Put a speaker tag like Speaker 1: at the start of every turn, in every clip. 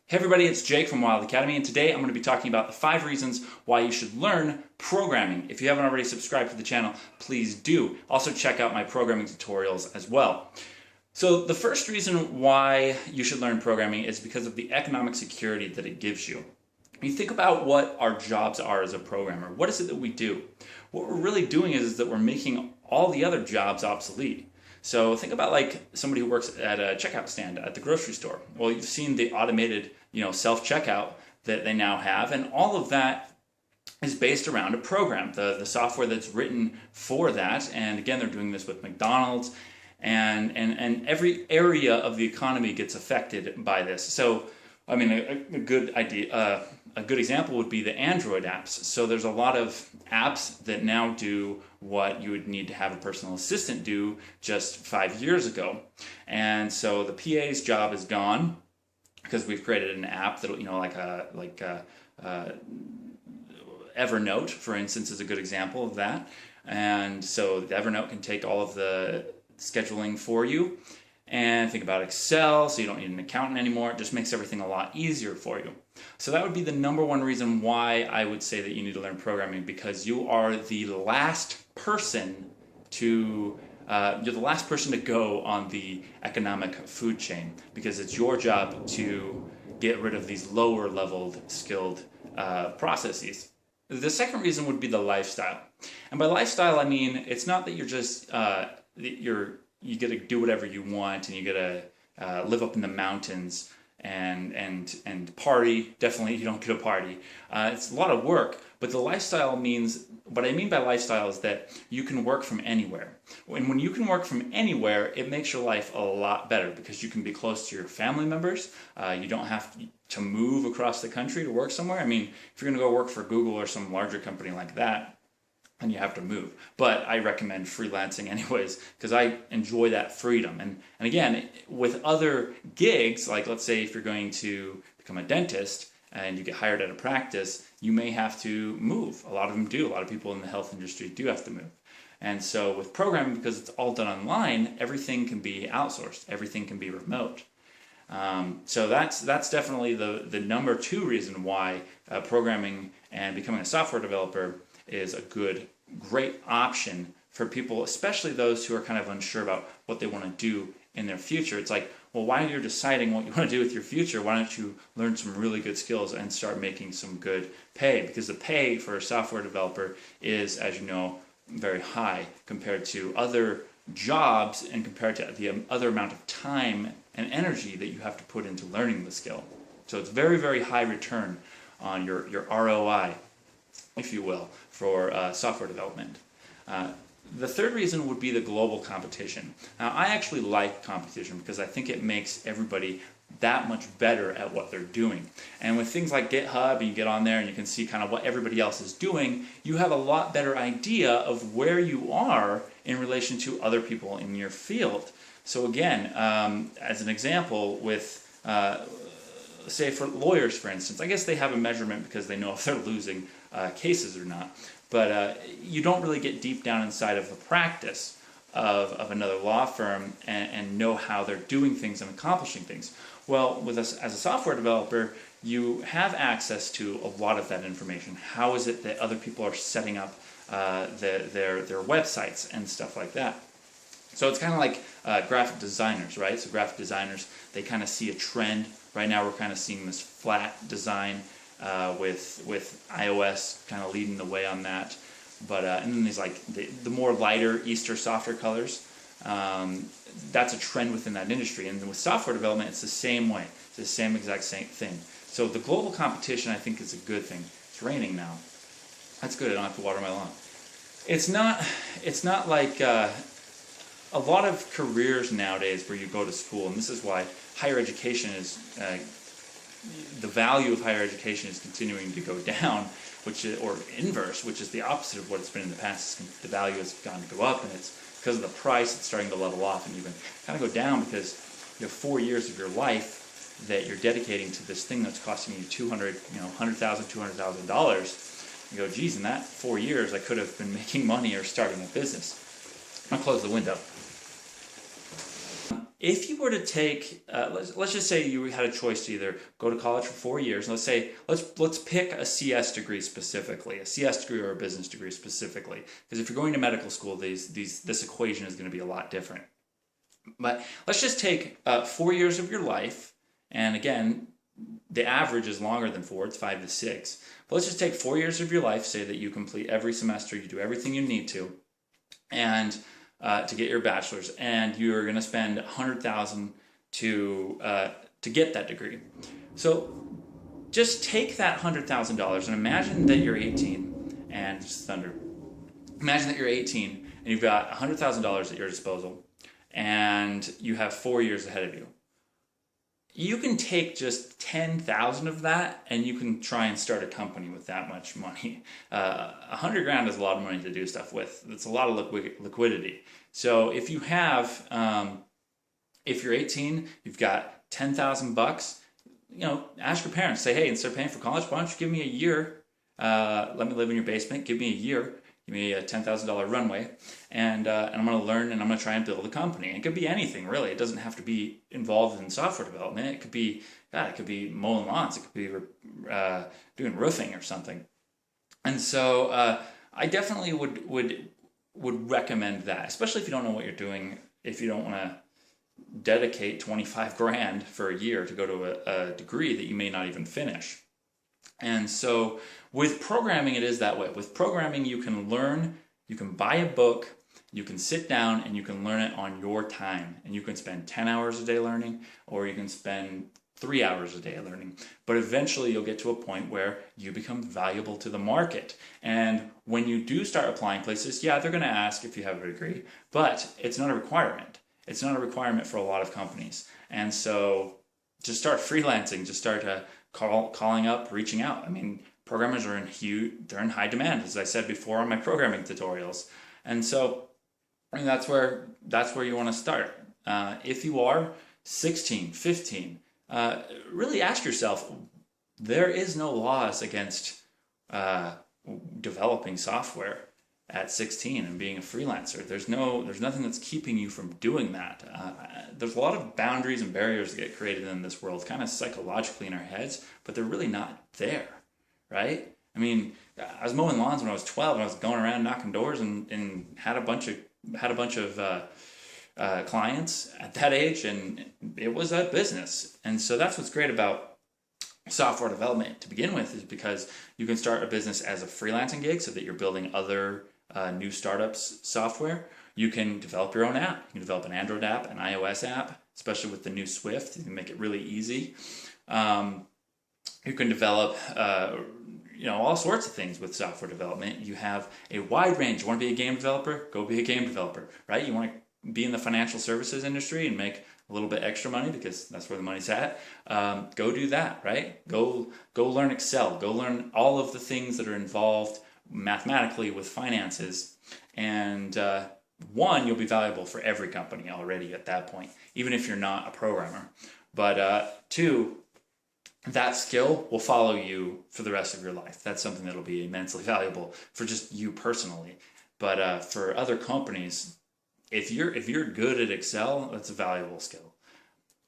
Speaker 1: Hey everybody, it's Jake from Wild Academy, and today I'm going to be talking about the 5 reasons why you should learn programming. If you haven't already subscribed to the channel, please do. Also check out my programming tutorials as well. So the first reason why you should learn programming is because of the economic security that it gives you. When you think about what our jobs are as a programmer, what is it that we do? What we're really doing is that we're making all the other jobs obsolete. So think about like somebody who works at a checkout stand at the grocery store. Well, you've seen the automated, self-checkout that they now have, and all of that is based around a program, the software that's written for that. And again, they're doing this with McDonald's, and every area of the economy gets affected by this. So, I mean, a good idea, a good example would be the Android apps. So there's a lot of apps that now do what you would need to have a personal assistant do just 5 years ago. And so the PA's job is gone because we've created an app that, Evernote, for instance, is a good example of that. And so the Evernote can take all of the scheduling for you. And think about Excel, so you don't need an accountant anymore. It just makes everything a lot easier for you. So that would be the number one reason why I would say that you need to learn programming, because you are the last person to go on the economic food chain, because it's your job to get rid of these lower leveled skilled processes. The second reason would be the lifestyle. And by lifestyle, I mean, it's not that you're just, you get to do whatever you want and you get to live up in the mountains and party. Definitely you don't get a party. It's a lot of work, but the lifestyle means, what I mean by lifestyle is that you can work from anywhere. And when you can work from anywhere, it makes your life a lot better because you can be close to your family members. You don't have to move across the country to work somewhere. I mean, if you're going to go work for Google or some larger company like that, and you have to move. But I recommend freelancing anyways, because I enjoy that freedom. And again, with other gigs, like let's say if you're going to become a dentist and you get hired at a practice, you may have to move. A lot of them do. A lot of people in the health industry do have to move. And so with programming, because it's all done online, everything can be outsourced. Everything can be remote. So that's definitely the number 2 reason why programming and becoming a software developer is a great option for people, especially those who are kind of unsure about what they want to do in their future. It's like, well, while you're deciding what you want to do with your future, why don't you learn some really good skills and start making some good pay? Because the pay for a software developer is, as you know, very high compared to other jobs and compared to the other amount of time and energy that you have to put into learning the skill. So it's very, very high return on your ROI, if you will, for software development. The third reason would be the global competition. Now, I actually like competition because I think it makes everybody that much better at what they're doing. And with things like GitHub, and you get on there and you can see kind of what everybody else is doing, you have a lot better idea of where you are in relation to other people in your field. So again, as an example, with say for lawyers, for instance, I guess they have a measurement because they know if they're losing cases or not. But you don't really get deep down inside of the practice of another law firm and know how they're doing things and accomplishing things. Well, with us as a software developer, you have access to a lot of that information. How is it that other people are setting up their websites and stuff like that? So it's kind of like graphic designers, right? So graphic designers, they kind of see a trend. Right now we're kind of seeing this flat design with iOS kind of leading the way on that. But and then there's like the more lighter Easter softer colors. That's a trend within that industry. And with software development, it's the same way. It's the same exact same thing. So the global competition, I think, is a good thing. It's raining now. That's good. I don't have to water my lawn. It's not like a lot of careers nowadays where you go to school, and this is why higher education is the value of higher education is continuing to go down, or inverse, which is the opposite of what it's been in the past. The value has gone to go up, and it's because of the price it's starting to level off and even kind of go down, because you have 4 years of your life that you're dedicating to this thing that's costing you $100,000, $200,000. You go, geez, in that 4 years I could have been making money or starting a business. I'll close the window. if you were to take, let's just say you had a choice to either go to college for 4 years. Let's pick a CS degree specifically, a CS degree or a business degree specifically, because if you're going to medical school, this equation is going to be a lot different. But let's just take 4 years of your life, and again, the average is longer than 4; it's 5 to 6. But let's just take 4 years of your life. Say that you complete every semester, you do everything you need to, and to get your bachelor's, and you're going to spend $100,000 to get that degree. So just take that $100,000 and imagine that you're 18, and just thunder. Imagine that you're 18 and you've got $100,000 at your disposal, and you have 4 years ahead of you. You can take just 10,000 of that, and you can try and start a company with that much money. 100 grand is a lot of money to do stuff with. It's a lot of liquidity. So if you have, if you're 18, you've got 10,000 bucks. Ask your parents. Say, hey, instead of paying for college, why don't you give me a year? Let me live in your basement. Give me a year. Give me a $10,000 runway, and I'm going to learn, and I'm going to try and build a company. It could be anything, really. It doesn't have to be involved in software development. It could be, mowing lawns. It could be doing roofing or something. And so I definitely would recommend that, especially if you don't know what you're doing. If you don't want to dedicate 25 grand for a year to go to a degree that you may not even finish. And so with programming, it is that way. With programming, you can learn, you can buy a book, you can sit down and you can learn it on your time. And you can spend 10 hours a day learning, or you can spend 3 hours a day learning. But eventually you'll get to a point where you become valuable to the market. And when you do start applying places, yeah, they're going to ask if you have a degree, but it's not a requirement. It's not a requirement for a lot of companies. And so just start freelancing, just start calling up, reaching out. I mean, programmers are they're in high demand, as I said before on my programming tutorials. And so that's where you want to start. If you are 16, 15, really ask yourself, there is no laws against developing software at 16 and being a freelancer. There's nothing that's keeping you from doing that. There's a lot of boundaries and barriers that get created in this world, kind of psychologically in our heads, but they're really not there, right? I mean, I was mowing lawns when I was 12, and I was going around knocking doors and had a bunch of clients at that age, and it was a business. And so that's what's great about software development to begin with, is because you can start a business as a freelancing gig so that you're building other new startups software. You can develop your own app. You can develop an Android app, an iOS app, especially with the new Swift. You can make it really easy. You can develop all sorts of things with software development. You have a wide range. You want to be a game developer? Go be a game developer, right? You want to be in the financial services industry and make a little bit extra money because that's where the money's at. Go do that, right? Go learn Excel. Go learn all of the things that are involved mathematically with finances. And you'll be valuable for every company already at that point, even if you're not a programmer. But two, that skill will follow you for the rest of your life. That's something that'll be immensely valuable for just you personally. But for other companies, if you're good at Excel, that's a valuable skill.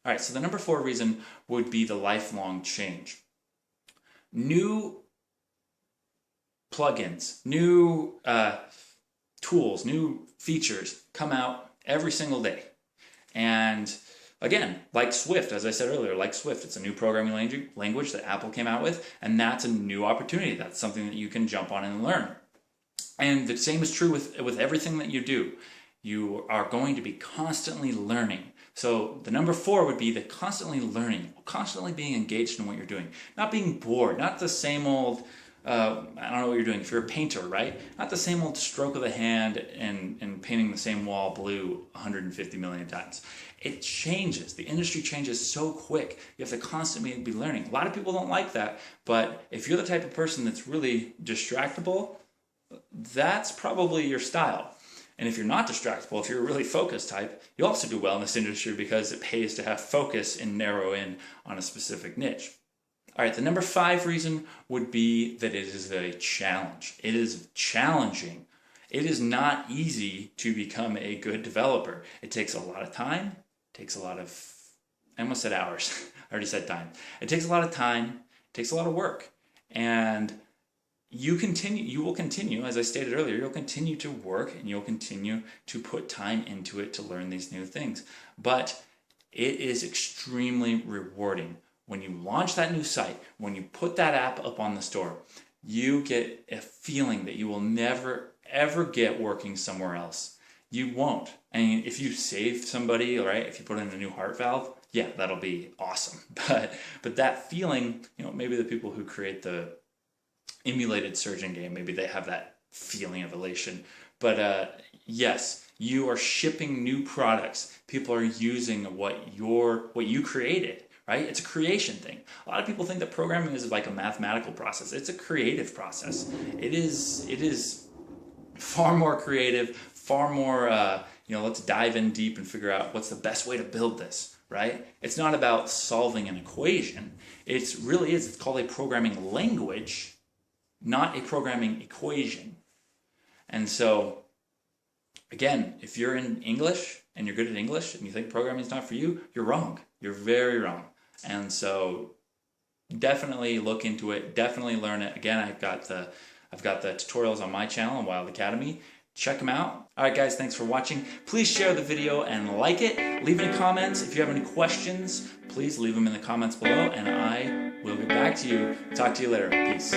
Speaker 1: All right, so the number 4 reason would be the lifelong change. New plugins, new tools, new features come out every single day. And again, like Swift, as I said earlier, like Swift, it's a new programming language that Apple came out with, and that's a new opportunity. That's something that you can jump on and learn. And the same is true with everything that you do. You are going to be constantly learning. So the number 4 would be the constantly learning, constantly being engaged in what you're doing, not being bored, not the same old, I don't know what you're doing. If you're a painter, right? Not the same old stroke of the hand and painting the same wall blue 150 million times. It changes. The industry changes so quick. You have to constantly be learning. A lot of people don't like that, but if you're the type of person that's really distractible, that's probably your style. And if you're not distractible, if you're a really focused type, you'll also do well in this industry because it pays to have focus and narrow in on a specific niche. All right, the number 5 reason would be that it is a challenge. It is challenging. It is not easy to become a good developer. It takes a lot of time, it takes a lot of, I almost said hours, I already said time. It takes a lot of time, it takes a lot of work. And you will continue, as I stated earlier, you'll continue to work and you'll continue to put time into it to learn these new things. But it is extremely rewarding. When you launch that new site, when you put that app up on the store, you get a feeling that you will never, ever get working somewhere else. You won't. I mean, if you save somebody, right, if you put in a new heart valve, yeah, that'll be awesome. But that feeling, maybe the people who create the emulated surgeon game, maybe they have that feeling of elation. But yes, you are shipping new products. People are using what you created, right? It's a creation thing. A lot of people think that programming is like a mathematical process. It's a creative process. It is far more creative, far more, let's dive in deep and figure out what's the best way to build this, right? It's not about solving an equation. It's called a programming language, not a programming equation. And so, again, if you're in English and you're good at English and you think programming is not for you, you're wrong. You're very wrong. And so definitely look into it. Definitely learn it. Again, I've got the tutorials on my channel on Wild Academy. Check them out. All right, guys, thanks for watching. Please share the video and like it. Leave any comments. If you have any questions, please leave them in the comments below, and I will get back to you. Talk to you later. Peace.